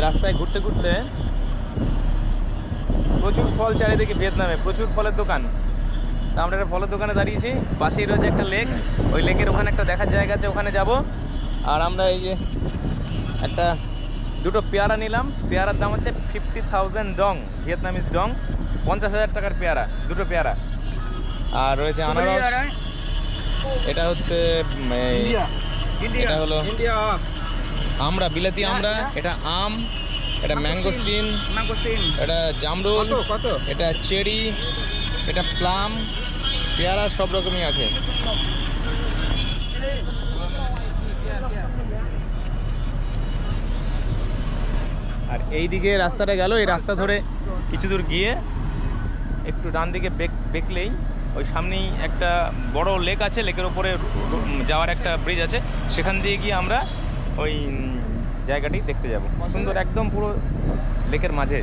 রাস্তায় ঘুরতে ঘুরতে প্রচুর ফল চারিদিকে, ভিয়েতনামে প্রচুর ফলের দোকান। তা আমরা একটা ফলের দোকানে দাঁড়িয়েছি, পাশেই রয়েছে একটা লেক। ওই লেকের ওখানে একটা দেখার জায়গা আছে, ওখানে যাব। আর আমরা এই যে একটা দুটো পেয়ারা নিলাম। পেয়ারার দাম হচ্ছে 50,000 ডং, ভিয়েতনামিজ ডং, 50,000 টাকার পেয়ারা, দুটো পেয়ারা। আর রয়েছে আনারস। এটা হচ্ছে এটা হলো আমরা, বিলাতি আমরা। এটা আম, এটা ম্যাঙ্গোস্টিন, এটা জামরুল, এটা চেরি, এটা প্লাম, পেয়ারা, সব রকমই আছে। আর এই দিকে রাস্তাটা গেল, এই রাস্তা ধরে কিছু দূর গিয়ে একটু ডান দিকে বেঁকলেই ওই সামনেই একটা বড় লেক আছে। লেকের ওপরে যাওয়ার একটা ব্রিজ আছে, সেখান দিয়ে গিয়ে আমরা ওই জায়গাটি দেখতে যাব। সুন্দর, একদম পুরো লেকের মাঝে।